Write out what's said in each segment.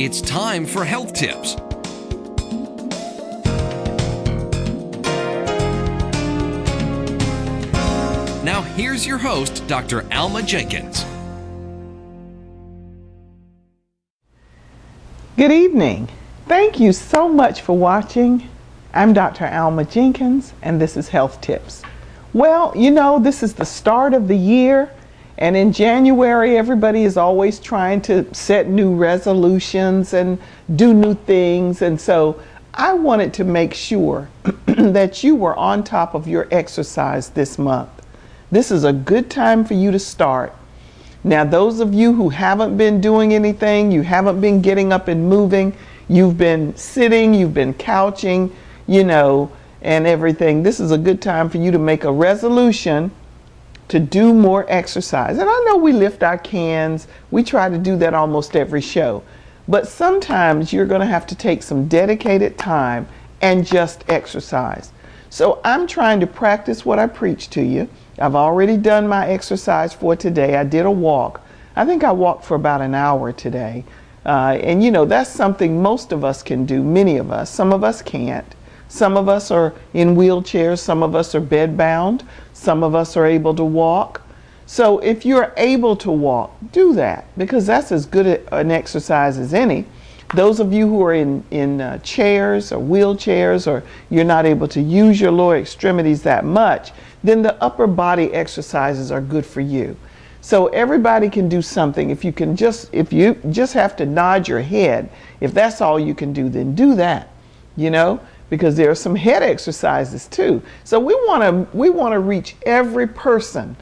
It's time for health tips. Now here's your host, Dr. Alma Jenkins. Good evening. Thank you so much for watching. I'm Dr. Alma Jenkins, and this is Health Tips. Well, you know, this is the start of the year, and in January, everybody is always trying to set new resolutions and do new things, and so I wanted to make sure that you were on top of your exercise this month. This is a good time for you to start. Now, those of you who haven't been doing anything, you haven't been getting up and moving, you've been sitting, you've been couching, and everything. This is a good time for you to make a resolution to do more exercise. And I know we lift our cans. We try to do that almost every show. But sometimes you're going to have to take some dedicated time and just exercise. So I'm trying to practice what I preach to you. I've already done my exercise for today. I did a walk. I think I walked for about an hour today. And that's something most of us can do, many of us. Some of us can't. Some of us are in wheelchairs. Some of us are bedbound. Some of us are able to walk. So if you're able to walk, do that, because that's as good an exercise as any. Those of you who are in chairs or wheelchairs, or you're not able to use your lower extremities that much, then the upper body exercises are good for you. So everybody can do something. If you just have to nod your head, if that's all you can do, then do that, because there are some head exercises too. So we want to reach every person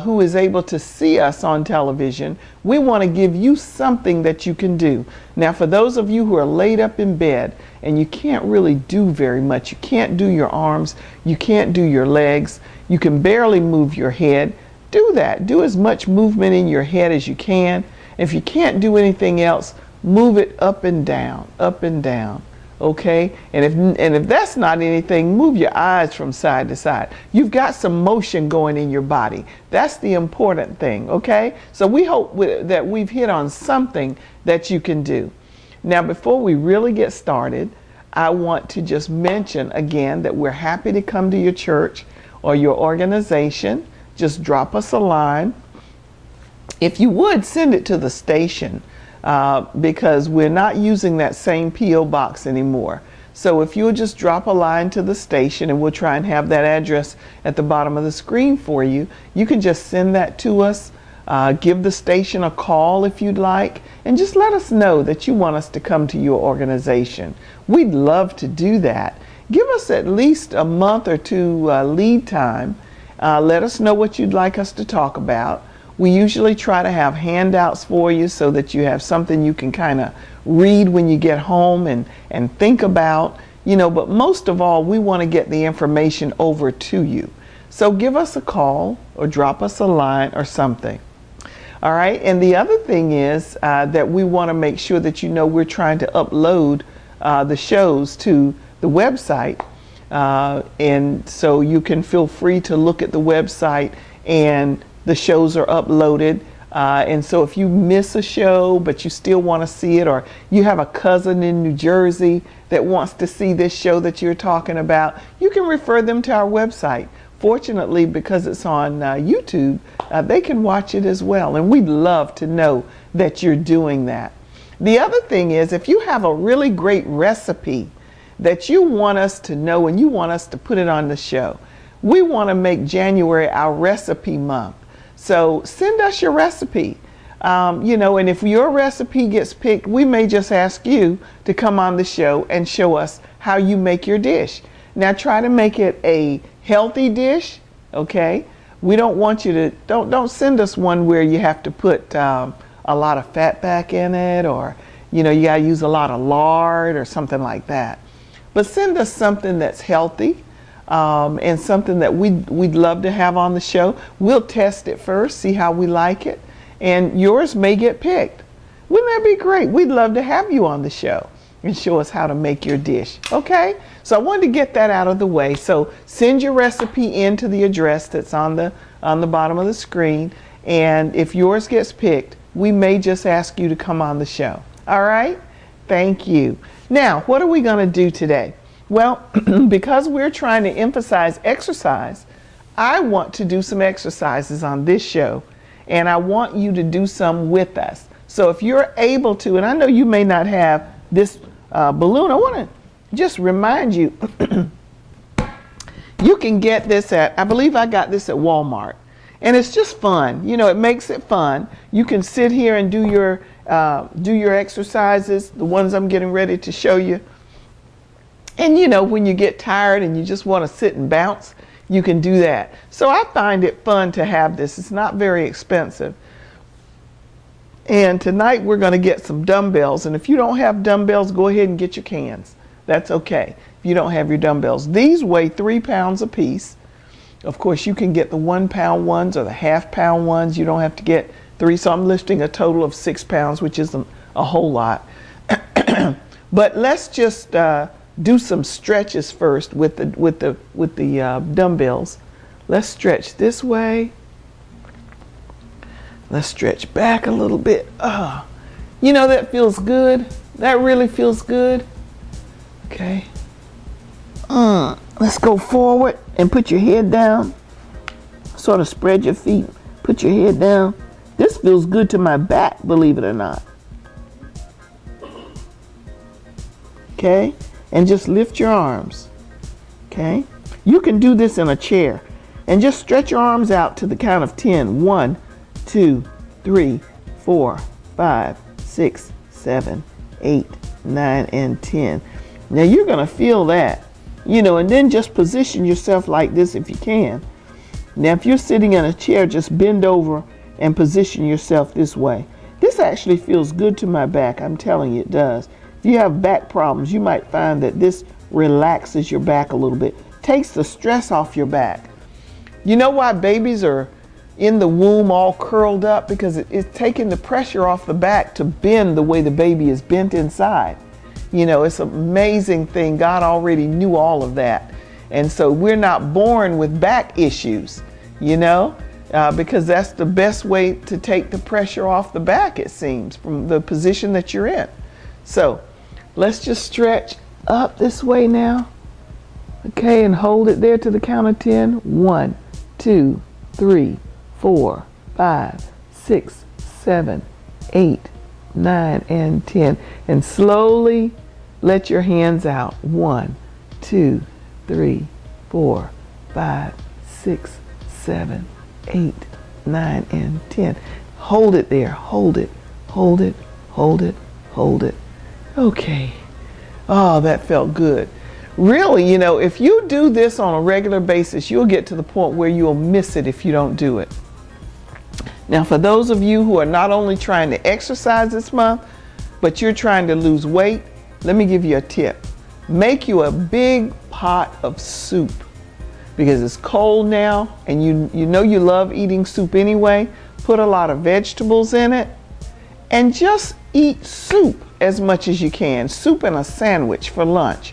who is able to see us on television. We want to give you something that you can do. Now, for those of you who are laid up in bed and you can't really do very much, you can't do your arms, you can't do your legs, you can barely move your head, do that. Do as much movement in your head as you can. If you can't do anything else, move it up and down, okay? And if that's not anything, move your eyes from side to side. You've got some motion going in your body. That's the important thing, okay? So we hope that we've hit on something that you can do. Now, before we really get started, I want to just mention again that we're happy to come to your church or your organization. Just drop us a line. If you would, send it to the station. Because we're not using that same P.O. box anymore. So if you'll just drop a line to the station, and we'll try and have that address at the bottom of the screen for you, you can just send that to us. Give the station a call if you'd like, and just let us know that you want us to come to your organization. We'd love to do that. Give us at least a month or two lead time. Let us know what you'd like us to talk about. We usually try to have handouts for you so that you have something you can kind of read when you get home and think about, but most of all, we want to get the information over to you. So give us a call or drop us a line or something. All right. And the other thing is that we want to make sure that we're trying to upload the shows to the website. And so you can feel free to look at the website, and the shows are uploaded. And so if you miss a show, but you still want to see it, or you have a cousin in New Jersey that wants to see this show that you're talking about, you can refer them to our website. Fortunately, because it's on YouTube, they can watch it as well. And we'd love to know that you're doing that. The other thing is, if you have a really great recipe that you want us to know and you want us to put it on the show, we want to make January our recipe month. So send us your recipe, and if your recipe gets picked, we may just ask you to come on the show and show us how you make your dish. Now, try to make it a healthy dish, okay? We don't want you to, don't send us one where you have to put a lot of fat back in it, or, you got to use a lot of lard or something like that. But send us something that's healthy. And something that we'd love to have on the show. We'll test it first, see how we like it, and yours may get picked. Wouldn't that be great? We'd love to have you on the show and show us how to make your dish. Okay? So I wanted to get that out of the way. So send your recipe in to the address that's on the bottom of the screen, and if yours gets picked, we may just ask you to come on the show. All right? Thank you. Now, what are we going to do today? Well, because we're trying to emphasize exercise, I want to do some exercises on this show, and I want you to do some with us. So if you're able to, and I know you may not have this balloon, I want to just remind you, you can get this at, I believe I got this at Walmart. And it's just fun. You know, it makes it fun. You can sit here and do your exercises, the ones I'm getting ready to show you. And you know, when you get tired and you just want to sit and bounce, you can do that. So I find it fun to have this. It's not very expensive. And tonight we're going to get some dumbbells. And if you don't have dumbbells, go ahead and get your cans. That's okay if you don't have your dumbbells. These weigh 3 pounds a piece. Of course, you can get the 1 pound ones or the ½ pound ones. You don't have to get 3. So I'm lifting a total of 6 pounds, which isn't a whole lot. But let's just do some stretches first with the dumbbells. Let's stretch this way. Let's stretch back a little bit. You know, that feels good. That really feels good. Okay. Let's go forward and put your head down. Sort of spread your feet. Put your head down. This feels good to my back, believe it or not. Okay. And just lift your arms. Okay. You can do this in a chair. And just stretch your arms out to the count of 10. 1, 2, 3, 4, 5, 6, 7, 8, 9, and 10. Now you're going to feel that. You know, and then just position yourself like this if you can. Now, if you're sitting in a chair, just bend over and position yourself this way. This actually feels good to my back. I'm telling you, it does. If you have back problems, you might find that this relaxes your back a little bit. Takes the stress off your back. You know why babies are in the womb all curled up? Because it's taking the pressure off the back to bend the way the baby is bent inside. You know, it's an amazing thing. God already knew all of that. And so we're not born with back issues, you know, because that's the best way to take the pressure off the back, it seems, from the position that you're in. So let's just stretch up this way now. Okay, and hold it there to the count of 10. 1, 2, 3, 4, 5, 6, 7, 8, 9, and 10. And slowly let your hands out. 1, 2, 3, 4, 5, 6, 7, 8, 9, and 10. Hold it there. Hold it. Hold it. Hold it. Hold it. Okay. Oh, that felt good. Really, you know, if you do this on a regular basis, you'll get to the point where you'll miss it if you don't do it. Now, for those of you who are not only trying to exercise this month, but you're trying to lose weight, let me give you a tip. Make you a big pot of soup, because it's cold now and you know you love eating soup anyway. Put a lot of vegetables in it and just eat soup as much as you can. Soup and a sandwich for lunch.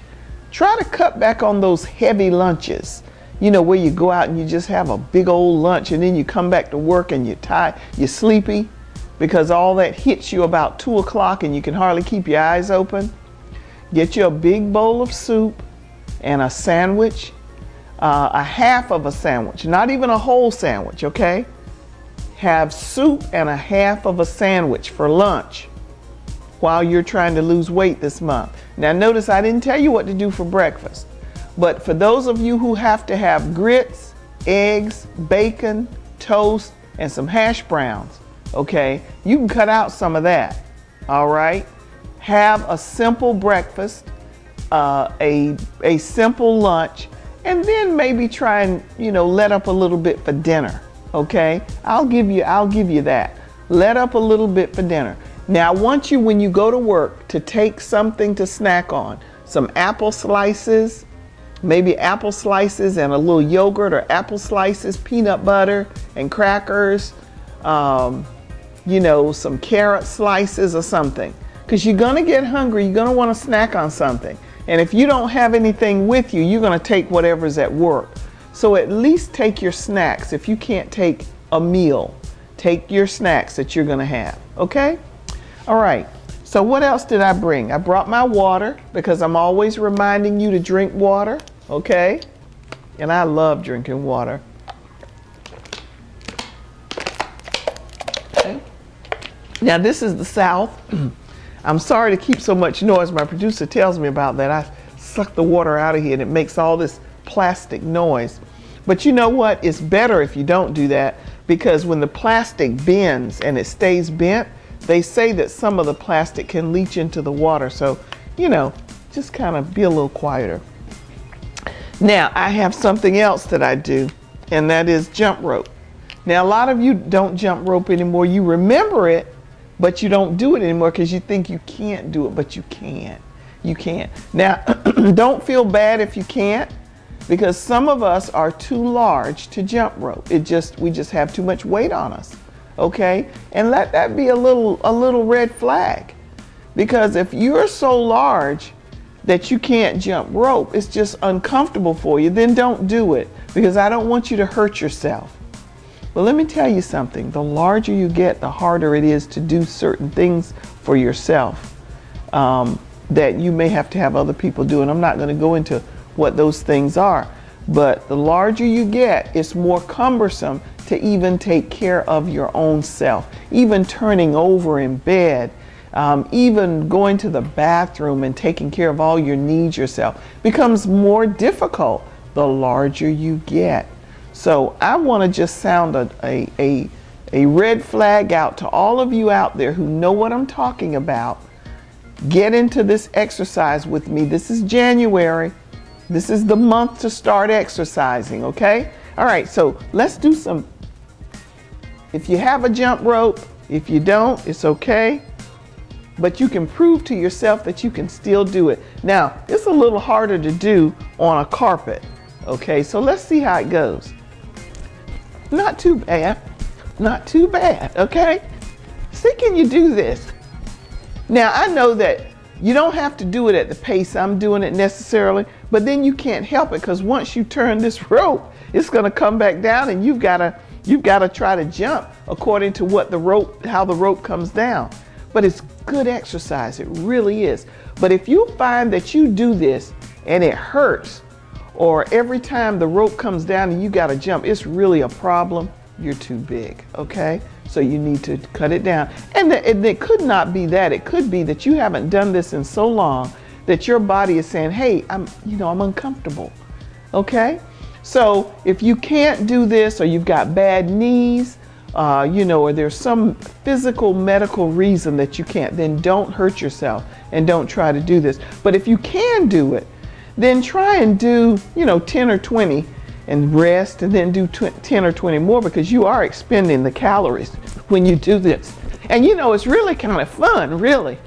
Try to cut back on those heavy lunches. You know, where you go out and you just have a big old lunch and then you come back to work and you're tired, you're sleepy because all that hits you about 2 o'clock and you can hardly keep your eyes open. Get you a big bowl of soup and a sandwich, a half of a sandwich, not even a whole sandwich, okay? Have soup and a half of a sandwich for lunch while you're trying to lose weight this month. Now notice I didn't tell you what to do for breakfast, but for those of you who have to have grits, eggs, bacon, toast, and some hash browns, okay, you can cut out some of that, all right? Have a simple breakfast, a simple lunch, and then maybe try and, you know, let up a little bit for dinner, okay? I'll give you that. Let up a little bit for dinner. Now I want you, when you go to work, to take something to snack on. Some apple slices, maybe apple slices and a little yogurt, or apple slices, peanut butter and crackers, you know, some carrot slices or something. Because you're going to get hungry, you're going to want to snack on something. And if you don't have anything with you, you're going to take whatever's at work. So at least take your snacks. If you can't take a meal, take your snacks that you're going to have, okay? All right, So what else did I bring? I brought my water because I'm always reminding you to drink water, okay? And I love drinking water. Okay. Now this is the South. I'm sorry to keep so much noise. My producer tells me about that. I suck the water out of here and it makes all this plastic noise. But you know what? It's better if you don't do that, because when the plastic bends and it stays bent, they say that some of the plastic can leach into the water. So, you know, just kind of be a little quieter. Now, I have something else that I do, and that is jump rope. Now, a lot of you don't jump rope anymore. You remember it, but you don't do it anymore because you think you can't do it, but you can. You can. Now, don't feel bad if you can't, because some of us are too large to jump rope. We just have too much weight on us. Okay? And let that be a little red flag. Because if you're so large that you can't jump rope, it's just uncomfortable for you, then don't do it, because I don't want you to hurt yourself. But let me tell you something. The larger you get, the harder it is to do certain things for yourself that you may have to have other people do. And I'm not going to go into what those things are. But the larger you get, it's more cumbersome to even take care of your own self. Even turning over in bed, even going to the bathroom and taking care of all your needs yourself becomes more difficult the larger you get. So I want to just sound a red flag out to all of you out there who know what I'm talking about. Get into this exercise with me. This is January. This is the month to start exercising, okay? All right, so let's do some. If you have a jump rope, if you don't, it's okay. But you can prove to yourself that you can still do it. Now, it's a little harder to do on a carpet, okay? So let's see how it goes. Not too bad, not too bad, okay? See, can you do this? Now, I know that you don't have to do it at the pace I'm doing it necessarily, but then you can't help it, because once you turn this rope, it's going to come back down, and you've got to try to jump according to what how the rope comes down. But it's good exercise, it really is. But if you find that you do this and it hurts, or every time the rope comes down and you got to jump, it's really a problem, you're too big, okay? So you need to cut it down. And it could not be that. It could be that you haven't done this in so long that your body is saying, hey, I'm uncomfortable, okay? So if you can't do this, or you've got bad knees, or there's some physical medical reason that you can't, then don't hurt yourself and don't try to do this. But if you can do it, then try and do, 10 or 20 and rest, and then do 10 or 20 more, because you are expending the calories when you do this. And it's really kind of fun, really.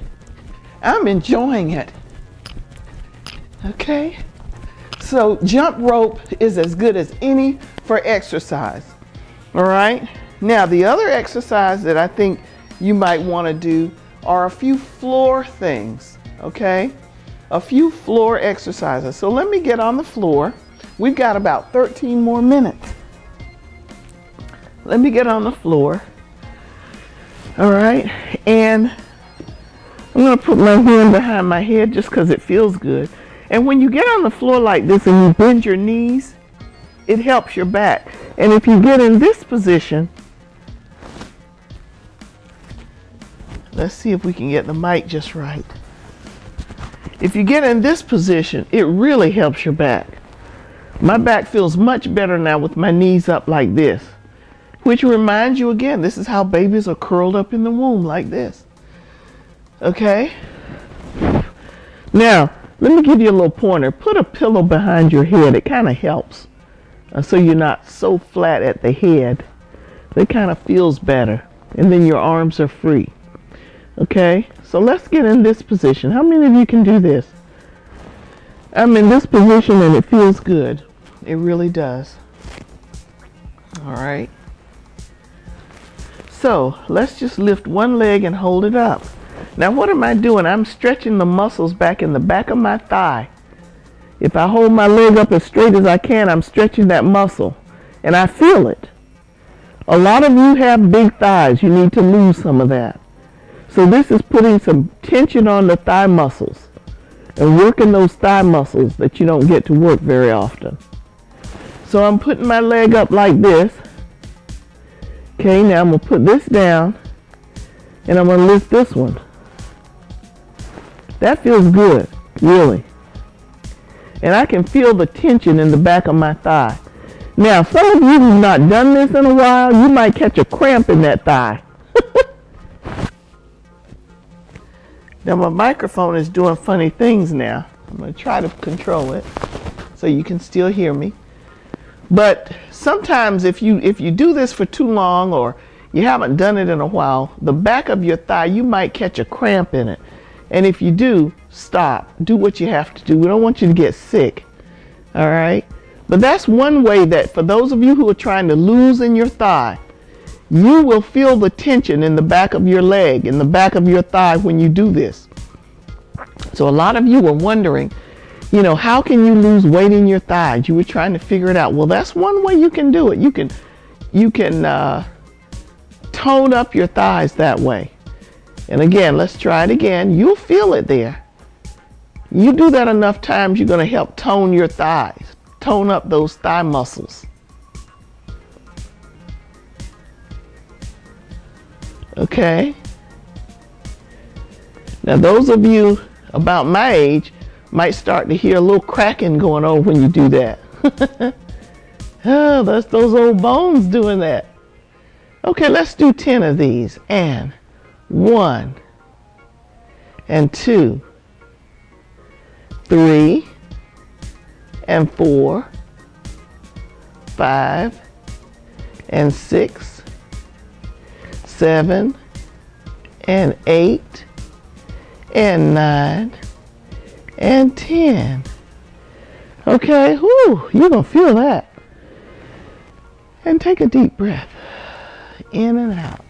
I'm enjoying it. Okay? So jump rope is as good as any for exercise. All right? Now, the other exercise that I think you might want to do are a few floor things, okay? A few floor exercises. So let me get on the floor. We've got about 13 more minutes. Let me get on the floor. All right, and I'm going to put my hand behind my head just because it feels good. And when you get on the floor like this and you bend your knees, it helps your back. And if you get in this position, let's see if we can get the mic just right. If you get in this position, it really helps your back. My back feels much better now with my knees up like this, which reminds you again, this is how babies are curled up in the womb, like this. Okay? Now, let me give you a little pointer. Put a pillow behind your head. It kind of helps. So you're not so flat at the head. It kind of feels better. And then your arms are free. Okay? So let's get in this position. How many of you can do this? I'm in this position and it feels good. It really does. All right. So let's just lift one leg and hold it up. Now what am I doing? I'm stretching the muscles back in the back of my thigh. If I hold my leg up as straight as I can, I'm stretching that muscle and I feel it. A lot of you have big thighs. You need to lose some of that. So this is putting some tension on the thigh muscles and working those thigh muscles that you don't get to work very often. So I'm putting my leg up like this. Okay, now I'm going to put this down and I'm going to lift this one. That feels good, really. And I can feel the tension in the back of my thigh. Now, some of you who've not done this in a while, you might catch a cramp in that thigh. Now my microphone is doing funny things now. I'm going to try to control it so you can still hear me. But sometimes if you do this for too long or you haven't done it in a while, the back of your thigh, you might catch a cramp in it. And if you do, stop. Do what you have to do. We don't want you to get sick. All right? But that's one way that for those of you who are trying to loosen your thigh, you will feel the tension in the back of your leg, in the back of your thigh when you do this. So a lot of you were wondering, you know, how can you lose weight in your thighs? You were trying to figure it out. Well, that's one way you can do it. You can tone up your thighs that way. And again, let's try it again. You'll feel it there. You do that enough times, you're going to help tone your thighs, tone up those thigh muscles. Okay. Now those of you about my age might start to hear a little cracking going on when you do that. Oh, that's those old bones doing that. Okay, let's do 10 of these. And 1 and 2, 3 and 4, 5 and 6, 7 and 8 and 9 and 10. Okay, whoo, you're gonna feel that. And take a deep breath in and out.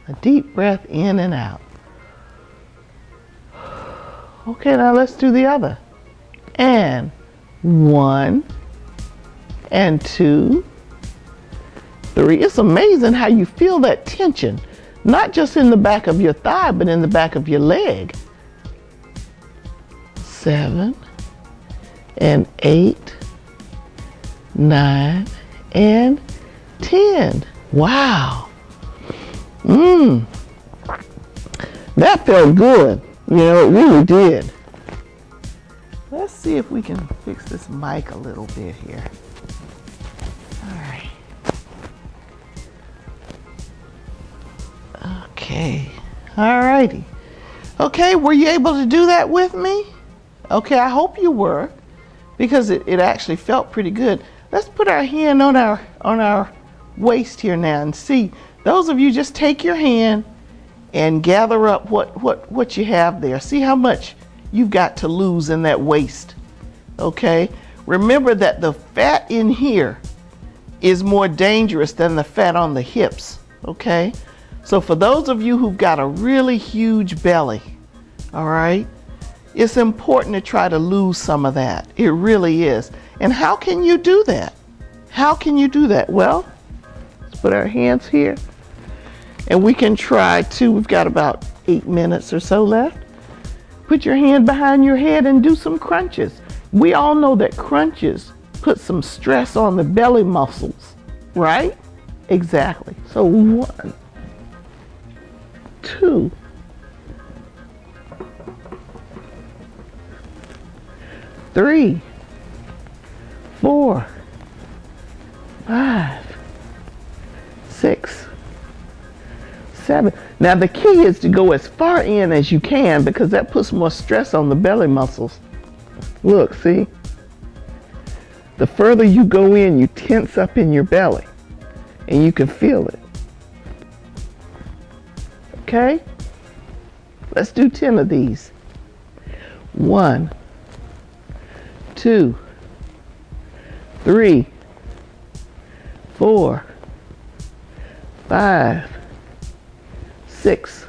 A deep breath in and out. Okay, now let's do the other. And 1 and 2, 3. It's amazing how you feel that tension, not just in the back of your thigh, but in the back of your leg. 7 and 8, 9 and 10. Wow. That felt good. You know, it really did. Let's see if we can fix this mic a little bit here. All right. Okay. All righty. Okay, were you able to do that with me? Okay, I hope you were, because it actually felt pretty good. Let's put our hand on our waist here now and see. Those of you, just take your hand and gather up what you have there. See how much you've got to lose in that waist. Okay? Remember that the fat in here is more dangerous than the fat on the hips. Okay? So for those of you who've got a really huge belly, all right, it's important to try to lose some of that. It really is. And how can you do that? How can you do that? Well, let's put our hands here. And we can try to, we've got about 8 minutes or so left. Put your hand behind your head and do some crunches. We all know that crunches put some stress on the belly muscles, right? Exactly. So 1, 2, 3, 4, 5, 6, 7. Now the key is to go as far in as you can, because that puts more stress on the belly muscles. Look, see? The further you go in, you tense up in your belly, and you can feel it. Okay? Let's do 10 of these. 1, 2, 3, 4, 5, 6,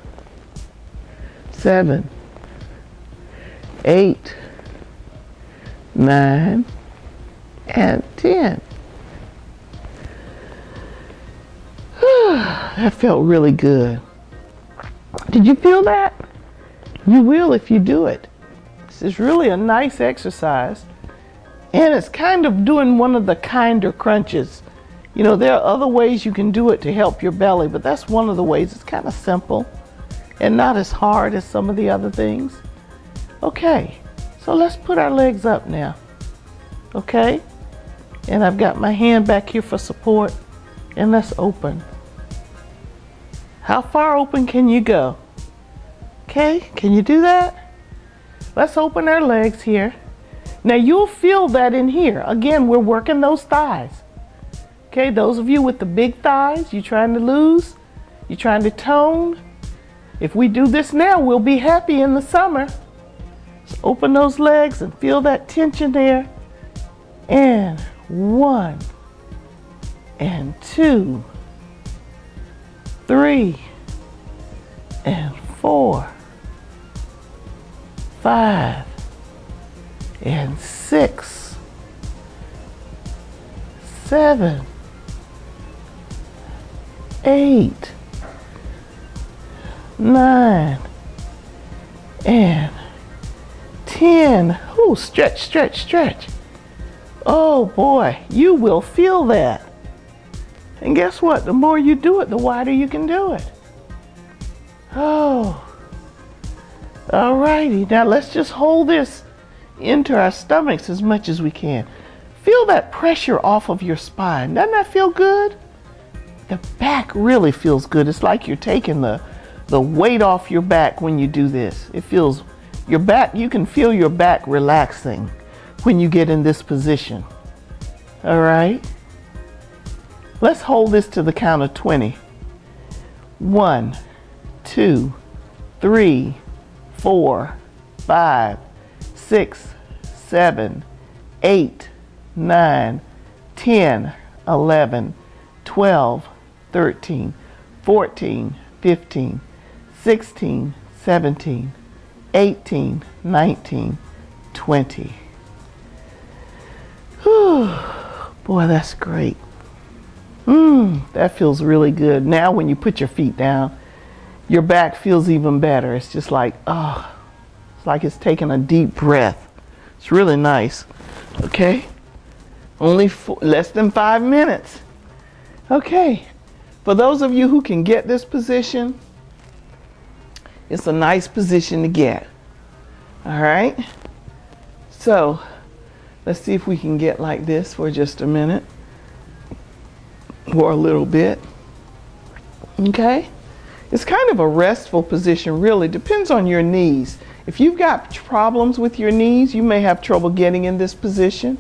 7, 8, 9, and 10. That felt really good. Did you feel that? You will if you do it. This is really a nice exercise. And it's kind of doing one of the kinder crunches. You know, there are other ways you can do it to help your belly, but that's one of the ways. It's kind of simple and not as hard as some of the other things. Okay, so let's put our legs up now. Okay, and I've got my hand back here for support, and let's open. How far open can you go? Okay, can you do that? Let's open our legs here. Now you'll feel that in here. Again, we're working those thighs. Okay, those of you with the big thighs, you're trying to lose, you're trying to tone. If we do this now, we'll be happy in the summer. So open those legs and feel that tension there. And 1, and 2, 3, and 4, 5, and 6, 7, 8, 9, and 10. Ooh, stretch, stretch, stretch. Oh boy, you will feel that. And guess what? The more you do it, the wider you can do it. Oh. Alrighty, now let's just hold this into our stomachs as much as we can. Feel that pressure off of your spine. Doesn't that feel good? The back really feels good. It's like you're taking the weight off your back when you do this. It feels, your back, you can feel your back relaxing when you get in this position. All right? Let's hold this to the count of 20. 1, 2, 3, 4, 5, 6, 7, 8, 9, 10, 11, 12, 13, 14, 15, 16, 17, 18, 19, 20. Whew. Boy, that's great. That feels really good. Now when you put your feet down, your back feels even better. It's just like, oh, it's like it's taking a deep breath. It's really nice. Okay, only less than 5 minutes. Okay, for those of you who can get this position, it's a nice position to get. All right, so let's see if we can get like this for just a minute or a little bit. Okay, it's kind of a restful position, really. Depends on your knees. If you've got problems with your knees, you may have trouble getting in this position.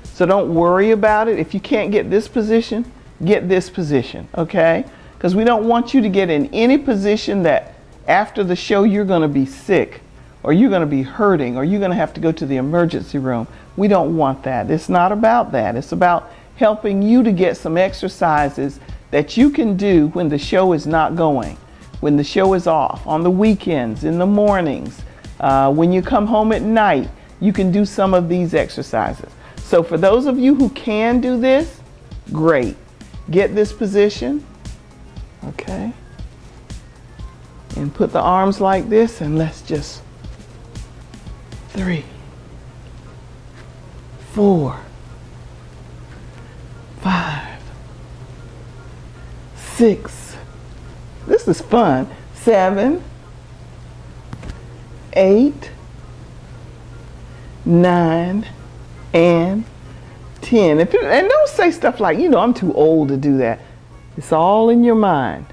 So don't worry about it. If you can't get this position, get this position, okay? Because we don't want you to get in any position that after the show you're going to be sick, or you're going to be hurting, or you're going to have to go to the emergency room. We don't want that. It's not about that. It's about helping you to get some exercises that you can do when the show is not going, when the show is off, on the weekends, in the mornings, when you come home at night. You can do some of these exercises. So for those of you who can do this, great. Get this position, okay? And put the arms like this, and let's just 3, 4, 5, 6. This is fun. 7, 8, 9, and 10. And don't say stuff like, you know, I'm too old to do that. It's all in your mind.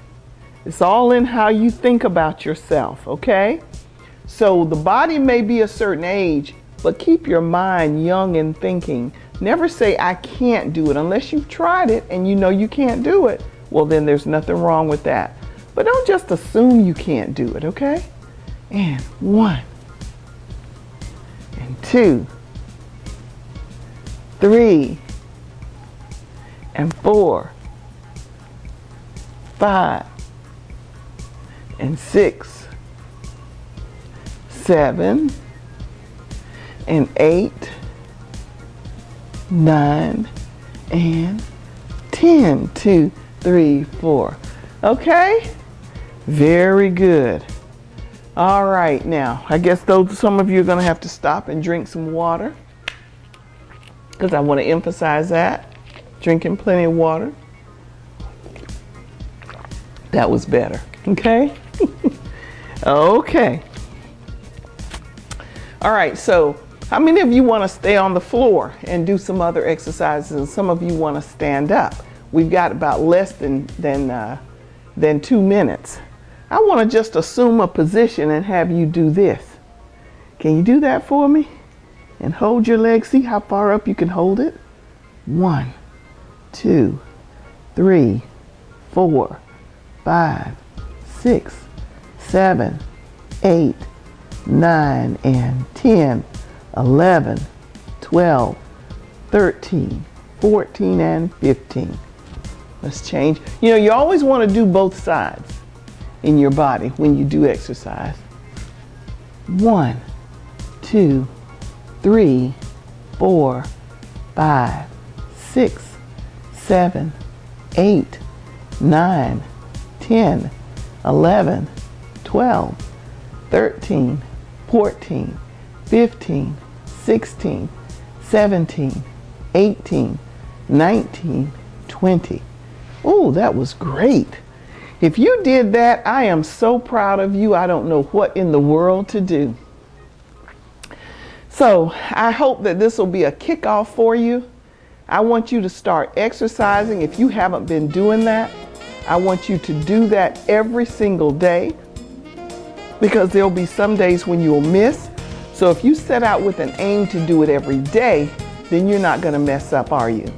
It's all in how you think about yourself, okay? So the body may be a certain age, but keep your mind young and thinking. Never say, I can't do it, unless you've tried it and you know you can't do it. Well, then there's nothing wrong with that. But don't just assume you can't do it, okay? And 1, and 2, 3, and 4, 5, and 6, 7, and 8, 9, and 10. 2, 3, 4. Okay? Very good. All right, now, I guess some of you are going to have to stop and drink some water, because I want to emphasize that. Drinking plenty of water. That was better, okay? Okay. All right, so how many of you want to stay on the floor and do some other exercises, and some of you want to stand up? We've got about less than 2 minutes. I want to just assume a position and have you do this. Can you do that for me? And hold your leg. See how far up you can hold it? 1, 2, 3, 4, 5, 6, 7, 8, 9, and 10, 11, 12, 13, 14, and 15. Let's change. You know, you always want to do both sides in your body when you do exercise. 1, 2, 3, 4, 5, 6, 7, 8, 9, 10, 11, 12, 13, 14, 15, 16, 17, 18, 19, 20. Oh, that was great. If you did that, I am so proud of you. I don't know what in the world to do. So I hope that this will be a kickoff for you. I want you to start exercising. If you haven't been doing that, I want you to do that every single day, because there'll be some days when you'll miss. So if you set out with an aim to do it every day, then you're not going to mess up, are you?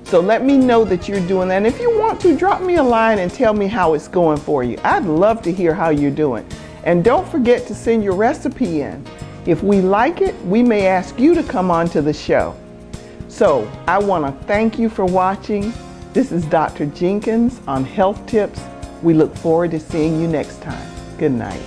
So let me know that you're doing that. And if you want to, drop me a line and tell me how it's going for you. I'd love to hear how you're doing. And don't forget to send your recipe in. If we like it, we may ask you to come on to the show. So I want to thank you for watching. This is Dr. Jenkins on Health Tips. We look forward to seeing you next time. Good night.